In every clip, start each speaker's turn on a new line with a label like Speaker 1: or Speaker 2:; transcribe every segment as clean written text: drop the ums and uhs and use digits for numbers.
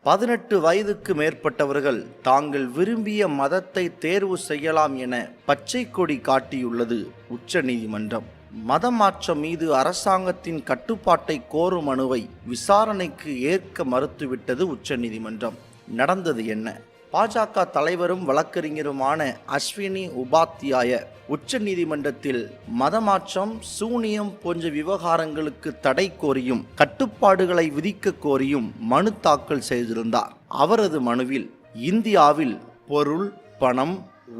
Speaker 1: 18 வயதுக்கு மேற்பட்டவர்கள் தாங்கள் விரும்பிய மதத்தை தேர்வு செய்யலாம் என பச்சை கொடி காட்டியுள்ளது உச்சநீதிமன்றம். மதமாற்றம் மீது அரசாங்கத்தின் கட்டுப்பாட்டை கோரும் மனுவை விசாரணைக்கு ஏற்க மறுத்துவிட்டது உச்சநீதிமன்றம். நடந்தது என்ன? பாஜக தலைவரும் வழக்கறிஞருமான அஸ்வினி உபாத்யாய உச்சநீதிமன்றத்தில் மதமாற்றம், சூனியம் போன்ற விவகாரங்களுக்கு தடை கோரியும் கட்டுப்பாடுகளை விதிக்க கோரியும் மனு தாக்கல் செய்திருந்தார். அவரது மனுவில் இந்தியாவில் பொருள், பணம்,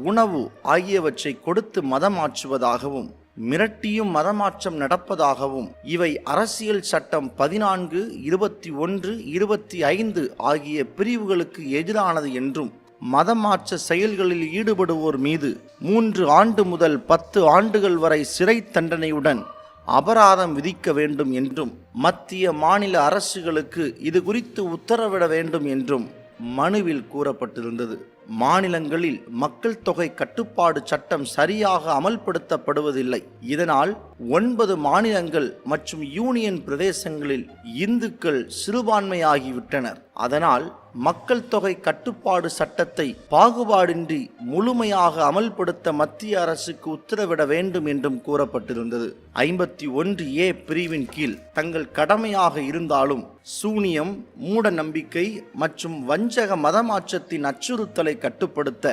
Speaker 1: உணவு ஆகியவற்றை கொடுத்து மதமாற்றுவதாகவும் மிரட்டியும் மதமாற்றம் நடப்பதாகவும் இவை அரசியல் சட்டம் 14, 21, 25 ஆகிய பிரிவுகளுக்கு எதிரானது என்றும் மதமாற்ற செயல்களில் ஈடுபடுவோர் மீது 3 ஆண்டு முதல் 10 ஆண்டுகள் வரை சிறை தண்டனையுடன் அபராதம் விதிக்க வேண்டும் என்றும் மத்திய மாநில அரசுகளுக்கு இது குறித்து உத்தரவிட வேண்டும் என்றும் மனுவில் கூறப்பட்டிருந்தது. மாநிலங்களில் மக்கள் தொகை கட்டுப்பாடு சட்டம் சரியாக அமல்படுத்தப்படுவதில்லை. இதனால் 9 மாநிலங்கள் மற்றும் யூனியன் பிரதேசங்களில் இந்துக்கள் சிறுபான்மையாகிவிட்டனர். அதனால் மக்கள் தொகை கட்டுப்பாடு சட்டத்தை பாகுபாடின்றி முழுமையாக அமல்படுத்த மத்திய அரசுக்கு உத்தரவிட வேண்டும் என்றும் கூறப்பட்டிருந்தது. 51A பிரிவின் கீழ் தங்கள் கடமையாக இருந்தாலும் சூனியம், மூட நம்பிக்கை மற்றும் வஞ்சக மதமாற்றத்தின் அச்சுறுத்தலை கட்டுப்படுத்த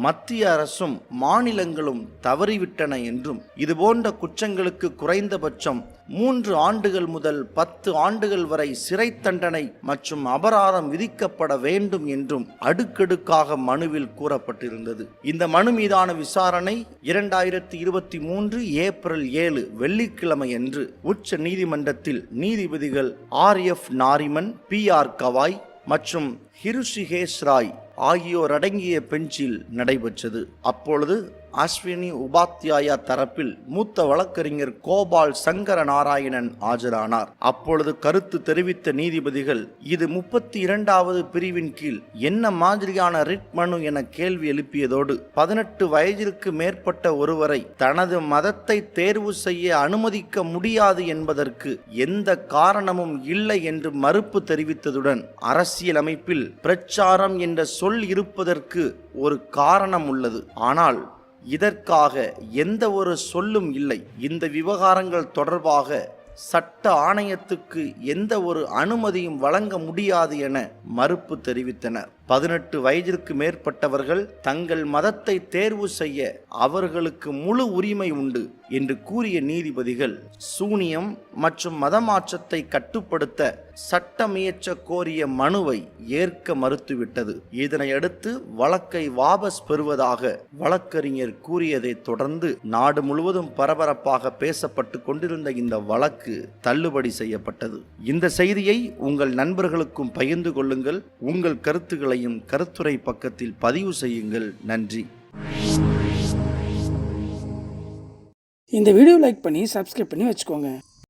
Speaker 1: மத்திய அரசும் மாநிலங்களும் தவறிவிட்டன என்றும் இதுபோன்ற குற்றங்களுக்கு குறைந்தபட்சம் 3 ஆண்டுகள் முதல் 10 ஆண்டுகள் வரை சிறை தண்டனை மற்றும் அபராதம் விதிக்கப்பட வேண்டும் என்றும் அடுக்கடுக்காக மனுவில் கூறப்பட்டிருந்தது. இந்த மனு மீதான விசாரணை 2023 ஏப்ரல் 7 வெள்ளிக்கிழமை அன்று உச்ச நீதிமன்றத்தில் நீதிபதிகள் RF நாரிமன், PR கவாய் மற்றும் ஹிருஷிகேஷ் ராய் ஆகியோர் அடங்கிய பெஞ்சில் நடைபெற்றது. அப்பொழுது அஸ்வினி உபாத்யாயா தரப்பில் மூத்த வழக்கறிஞர் கோபால் சங்கர நாராயணன் ஆஜரானார். அப்பொழுது கருத்து தெரிவித்த நீதிபதிகள் இது 32வது பிரிவின் கீழ் என்ன மாதிரியான ரிட் மனு என கேள்வி எழுப்பியதோடு 18 வயதிற்கு மேற்பட்ட ஒருவரை தனது மதத்தை தேர்வு செய்ய அனுமதிக்க முடியாது என்பதற்கு எந்த காரணமும் இல்லை என்று மறுப்பு தெரிவித்ததுடன் அரசியலமைப்பில் பிரச்சாரம் என்ற சொல் இருப்பதற்கு ஒரு காரணம் உள்ளது, ஆனால் இதற்காக எந்த ஒரு சொல்லும் இல்லை. இந்த விவகாரங்கள் தொடர்பாக சட்ட ஆணையத்துக்கு எந்த ஒரு அனுமதியும் வழங்க முடியாது என மறுப்பு தெரிவித்தனர். 18 வயதிற்கு மேற்பட்டவர்கள் தங்கள் மதத்தை தேர்வு செய்ய அவர்களுக்கு முழு உரிமை உண்டு என்று கூறிய நீதிபதிகள் சூனியம் மற்றும் மதமாற்றத்தை கட்டுப்படுத்த சட்டமியற்ற கோரிய மனுவை ஏற்க மறுத்துவிட்டது. இதனையடுத்து வழக்கை வாபஸ் பெறுவதாக வழக்கறிஞர் கூறியதை தொடர்ந்து நாடு முழுவதும் பரபரப்பாக பேசப்பட்டு கொண்டிருந்த இந்த வழக்கு தள்ளுபடி செய்யப்பட்டது. இந்த செய்தியை உங்கள் நண்பர்களுக்கும் பகிர்ந்து கொள்ளுங்கள். உங்கள் கருத்துக்களை கருத்துரை பக்கத்தில் பதிவு செய்யுங்கள். நன்றி.
Speaker 2: இந்த வீடியோ லைக் பண்ணி சப்ஸ்கிரைப் பண்ணி வச்சுக்கோங்க.